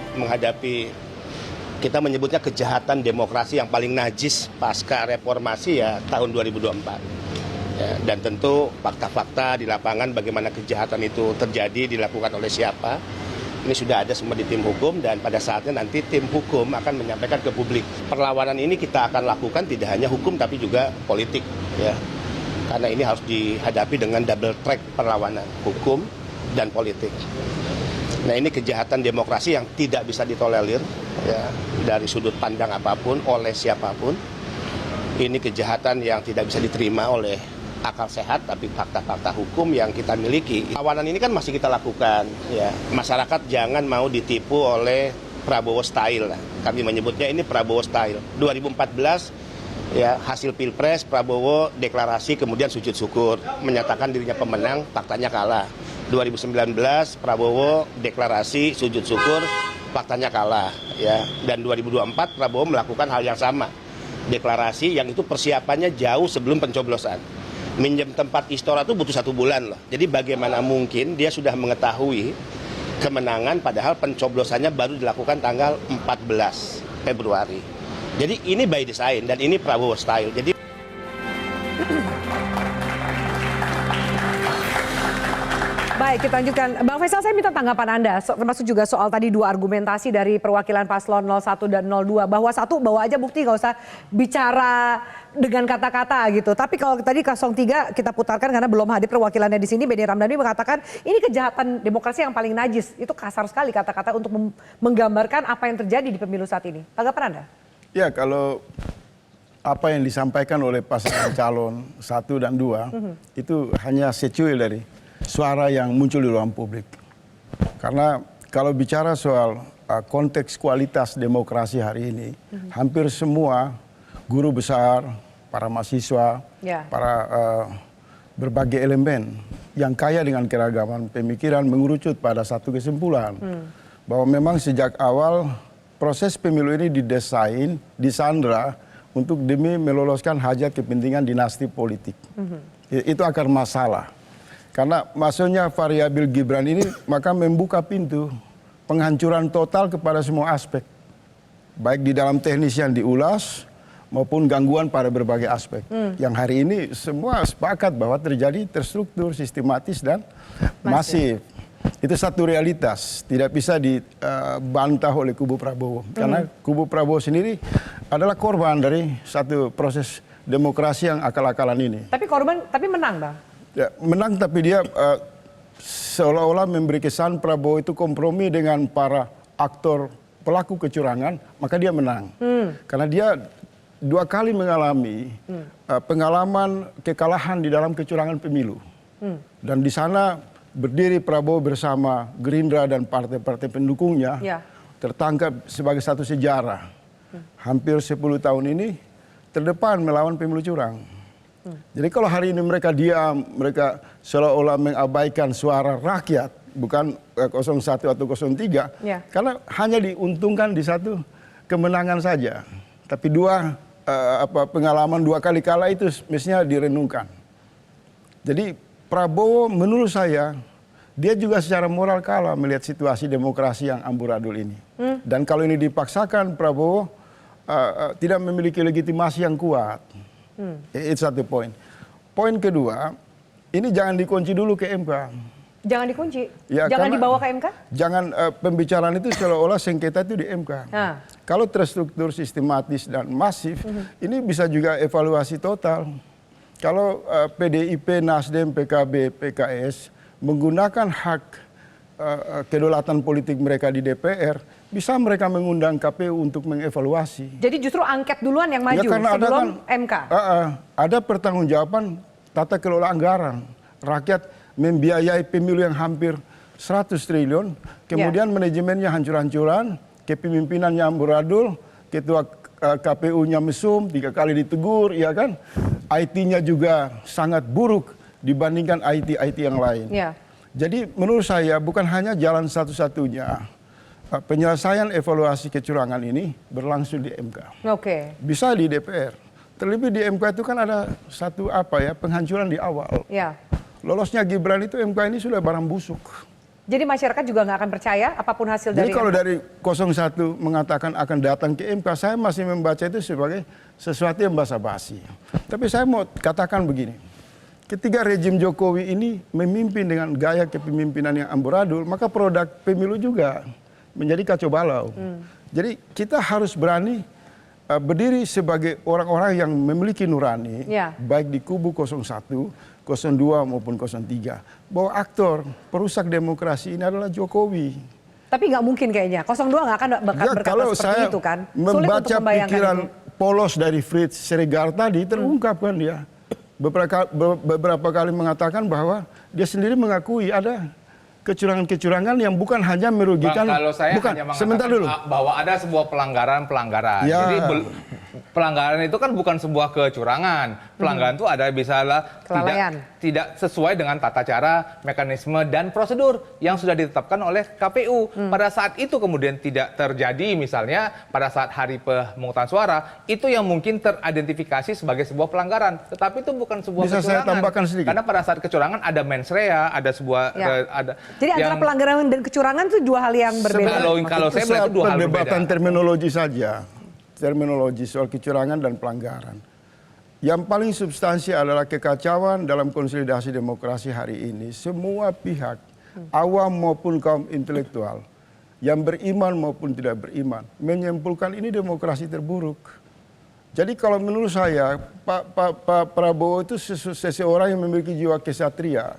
untuk menghadapi, kita menyebutnya kejahatan demokrasi yang paling najis pasca reformasi ya tahun 2024. Ya, dan tentu fakta-fakta di lapangan bagaimana kejahatan itu terjadi, dilakukan oleh siapa, ini sudah ada semua di tim hukum dan pada saatnya nanti tim hukum akan menyampaikan ke publik. Perlawanan ini kita akan lakukan tidak hanya hukum tapi juga politik, ya. Karena ini harus dihadapi dengan double track perlawanan, hukum dan politik. Nah, ini kejahatan demokrasi yang tidak bisa ditolerir, ya, dari sudut pandang apapun oleh siapapun. Ini kejahatan yang tidak bisa diterima oleh akal sehat, tapi fakta-fakta hukum yang kita miliki. Perlawanan ini kan masih kita lakukan, ya. Masyarakat jangan mau ditipu oleh Prabowo style, lah. Kami menyebutnya ini Prabowo style. 2014 ya, hasil Pilpres, Prabowo deklarasi kemudian sujud syukur, menyatakan dirinya pemenang, faktanya kalah. 2019 Prabowo deklarasi sujud syukur, faktanya kalah, ya. Dan 2024 Prabowo melakukan hal yang sama, deklarasi yang itu persiapannya jauh sebelum pencoblosan. Minjem tempat Istora itu butuh 1 bulan loh. Jadi bagaimana mungkin dia sudah mengetahui kemenangan padahal pencoblosannya baru dilakukan tanggal 14 Februari. Jadi ini by design dan ini Prabowo style. Jadi baik, kita lanjutkan. Bang Faisal, saya minta tanggapan Anda, termasuk juga soal tadi 2 argumentasi dari perwakilan paslon 01 dan 02. Bahwa satu, bawa aja bukti, nggak usah bicara dengan kata-kata gitu. Tapi kalau tadi 03 kita putarkan karena belum hadir perwakilannya di sini, Benny Ramdhani mengatakan ini kejahatan demokrasi yang paling najis. Itu kasar sekali kata-kata untuk menggambarkan apa yang terjadi di pemilu saat ini. Tanggapan Anda? Ya, kalau apa yang disampaikan oleh pasangan calon 1 dan 2 itu hanya secuil dari suara yang muncul di ruang publik. Karena kalau bicara soal konteks kualitas demokrasi hari ini, hampir semua guru besar, para mahasiswa, para berbagai elemen yang kaya dengan keragaman pemikiran mengerucut pada satu kesimpulan bahwa memang sejak awal proses pemilu ini didesain, disandra untuk demi meloloskan hajat kepentingan dinasti politik. Itu akar masalah. Karena masuknya variabel Gibran ini maka membuka pintu penghancuran total kepada semua aspek. Baik di dalam teknis yang diulas maupun gangguan pada berbagai aspek. Yang hari ini semua sepakat bahwa terjadi terstruktur, sistematis dan masif. Itu satu realitas, tidak bisa dibantah oleh kubu Prabowo. Karena kubu Prabowo sendiri adalah korban dari satu proses demokrasi yang akal-akalan ini. Tapi menang, Bang? Ya, menang, tapi dia seolah-olah memberi kesan Prabowo itu kompromi dengan para aktor pelaku kecurangan, maka dia menang. Karena dia 2 kali mengalami pengalaman kekalahan di dalam kecurangan pemilu. Dan di sana berdiri Prabowo bersama Gerindra dan partai-partai pendukungnya, tertangkap sebagai satu sejarah. Hampir 10 tahun ini terdepan melawan pemilu curang. Jadi kalau hari ini mereka diam, mereka seolah-olah mengabaikan suara rakyat, bukan 01 atau 03, karena hanya diuntungkan di satu kemenangan saja. Tapi pengalaman 2 kali kalah itu mestinya direnungkan. Jadi Prabowo menurut saya, dia juga secara moral kalah melihat situasi demokrasi yang amburadul ini. Dan kalau ini dipaksakan, Prabowo tidak memiliki legitimasi yang kuat. Itu satu poin. Poin kedua, ini jangan dikunci dulu ke MK. Jangan dikunci? Ya, jangan dibawa ke MK? Jangan pembicaraan itu seolah-olah sengketa itu di MK. Kalau terstruktur, sistematis, dan masif, ini bisa juga evaluasi total. Kalau PDIP, Nasdem, PKB, PKS menggunakan hak kedaulatan politik mereka di DPR, bisa mereka mengundang KPU untuk mengevaluasi. Jadi justru angket duluan yang maju sebelum MK? Ada pertanggungjawaban tata kelola anggaran. Rakyat membiayai pemilu yang hampir 100 triliun, kemudian manajemennya hancur-hancuran, kepemimpinannya amburadul, ketua KPU-nya mesum, 3 kali ditegur, ya kan? IT-nya juga sangat buruk dibandingkan IT yang lain. Jadi menurut saya bukan hanya jalan satu-satunya. Penyelesaian evaluasi kecurangan ini berlangsung di MK. Bisa di DPR. Terlebih di MK itu kan ada satu penghancuran di awal. Lolosnya Gibran itu MK ini sudah barang busuk. Jadi masyarakat juga nggak akan percaya apapun hasil Jadi dari kalau MK? dari 01 mengatakan akan datang ke MK, saya masih membaca itu sebagai sesuatu yang basa-basi. Tapi saya mau katakan begini, ketika rejim Jokowi ini memimpin dengan gaya kepemimpinan yang amburadul, maka produk pemilu juga menjadi kacau balau. Jadi kita harus berani berdiri sebagai orang-orang yang memiliki nurani, Ya. baik di kubu 01, 02 maupun 03, bahwa aktor perusak demokrasi ini adalah Jokowi. Tapi nggak mungkin kayaknya. 02 nggak akan berkata Kalau seperti saya itu kan. Sulit untuk membaca membayangkan pikiran itu. polos dari Fritz Siregar tadi, terungkapkan dia. Beberapa kali mengatakan bahwa dia sendiri mengakui ada kecurangan-kecurangan yang bukan hanya merugikan. Bang, kalau saya bukan, hanya sebentar dulu. bahwa ada sebuah pelanggaran. Ya. Jadi pelanggaran itu kan bukan sebuah kecurangan. Pelanggaran itu ada misalnya Kelalaian. tidak sesuai dengan tata cara, mekanisme dan prosedur yang sudah ditetapkan oleh KPU. Pada saat itu kemudian tidak terjadi, misalnya pada saat hari pemungutan suara, itu yang mungkin teridentifikasi sebagai sebuah pelanggaran. Tetapi itu bukan sebuah Bisa saya kecurangan. tambahkan sedikit? Karena pada saat kecurangan ada mens rea, ada sebuah Ya. ada Jadi antara yang- pelanggaran dan kecurangan itu dua hal yang berbeda. Kalau saya melihat itu dua hal perdebatan berbeda. terminologi saja. Terminologi soal kecurangan dan pelanggaran. Yang paling substansi adalah kekacauan dalam konsolidasi demokrasi hari ini. Semua pihak, awam maupun kaum intelektual, yang beriman maupun tidak beriman, menyimpulkan ini demokrasi terburuk. Jadi kalau menurut saya, Pak Prabowo itu seseorang yang memiliki jiwa kesatria,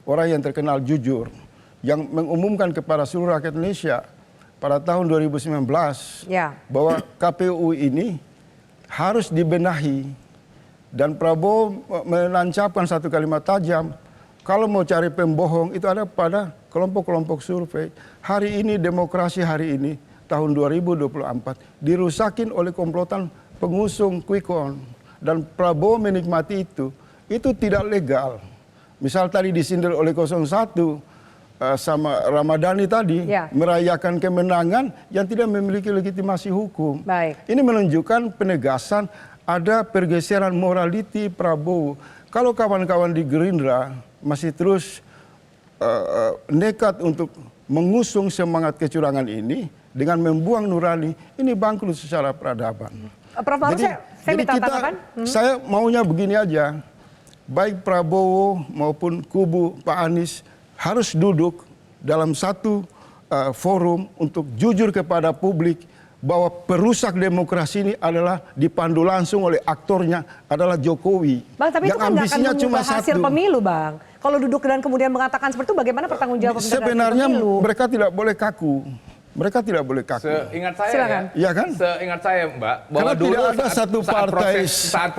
orang yang terkenal jujur, yang mengumumkan kepada seluruh rakyat Indonesia pada tahun 2019 Ya. bahwa KPU ini harus dibenahi, dan Prabowo menancapkan satu kalimat tajam, kalau mau cari pembohong itu ada pada kelompok-kelompok survei. Hari ini demokrasi hari ini tahun 2024 dirusakin oleh komplotan pengusung quick count, dan Prabowo menikmati itu tidak legal. Misal tadi disindir oleh 01 sama Ramadhani tadi, Ya. merayakan kemenangan yang tidak memiliki legitimasi hukum. Baik. Ini menunjukkan penegasan ada pergeseran morality Prabowo. Kalau kawan-kawan di Gerindra masih terus nekat untuk mengusung semangat kecurangan ini dengan membuang nurani, ini bangkrut secara peradaban. Prof. Maru, saya minta tanggapan. Saya maunya begini aja, baik Prabowo maupun kubu Pak Anies harus duduk dalam satu forum untuk jujur kepada publik bahwa perusak demokrasi ini adalah dipandu langsung oleh aktornya adalah Jokowi. Bang, tapi itu yang kan nggak akan ambisinya cuma mengubah hasil satu. pemilu, Bang. Kalau duduk dan kemudian mengatakan seperti itu, bagaimana pertanggungjawaban Sebenarnya pemilu? mereka tidak boleh kaku. Mereka tidak boleh kaku. Seingat saya Silakan. Iya kan? Seingat saya, Mbak, bahwa Karena dulu tidak ada satu partai saat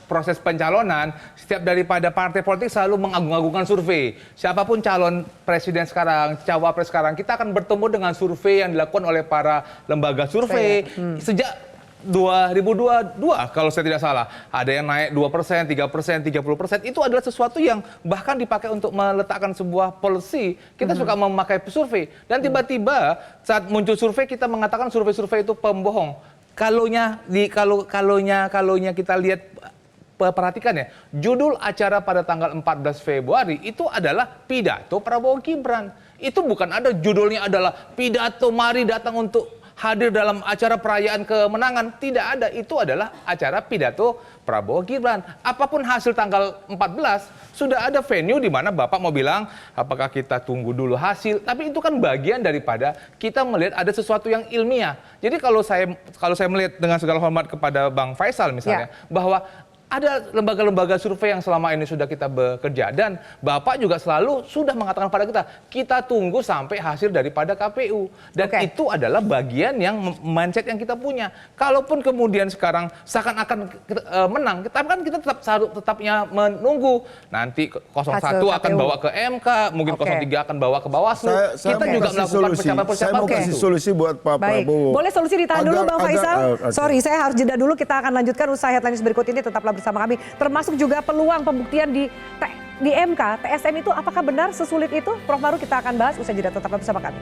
proses pencalonan, setiap daripada partai politik selalu mengagung-agungkan survei. Siapapun calon presiden sekarang, cawapres sekarang, kita akan bertemu dengan survei yang dilakukan oleh para lembaga survei sejak 2022 kalau saya tidak salah. Ada yang naik 2%, 3%, 30%. Itu adalah sesuatu yang bahkan dipakai untuk meletakkan sebuah policy. Kita suka memakai survei. Dan tiba-tiba saat muncul survei kita mengatakan survei-survei itu pembohong. Kalonya kita lihat, perhatikan ya, judul acara pada tanggal 14 Februari itu adalah pidato Prabowo Gibran. Itu bukan ada judulnya adalah pidato mari datang untuk hadir dalam acara perayaan kemenangan. Tidak ada, itu adalah acara pidato Prabowo Gibran. Apapun hasil tanggal 14, sudah ada venue di mana Bapak mau bilang apakah kita tunggu dulu hasil. Tapi itu kan bagian daripada kita melihat ada sesuatu yang ilmiah. Jadi kalau saya melihat dengan segala hormat kepada Bang Faisal misalnya, bahwa ada lembaga-lembaga survei yang selama ini sudah kita bekerja, dan Bapak juga selalu sudah mengatakan pada kita tunggu sampai hasil daripada KPU, dan itu adalah bagian yang mindset yang kita punya. Kalaupun kemudian sekarang seakan-akan menang, tapi kan kita tetapnya menunggu. Nanti 01 akan bawa ke MK, mungkin 03 akan bawa ke Bawaslu. Kita juga melakukan persiapan-persiapan. Saya mau kasih solusi buat Pak Prabowo. Boleh solusi ditahan dulu Bang Faisal? Sorry, saya harus jeda dulu. Kita akan lanjutkan usai headlines berikut ini. Tetaplah bersama kami, termasuk juga peluang pembuktian di MK, TSM itu apakah benar sesulit itu? Prof. Maru, kita akan bahas usai jeda, tetaplah bersama kami.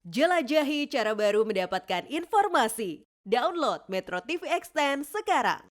Jelajahi cara baru mendapatkan informasi. Download Metro TV Extend sekarang.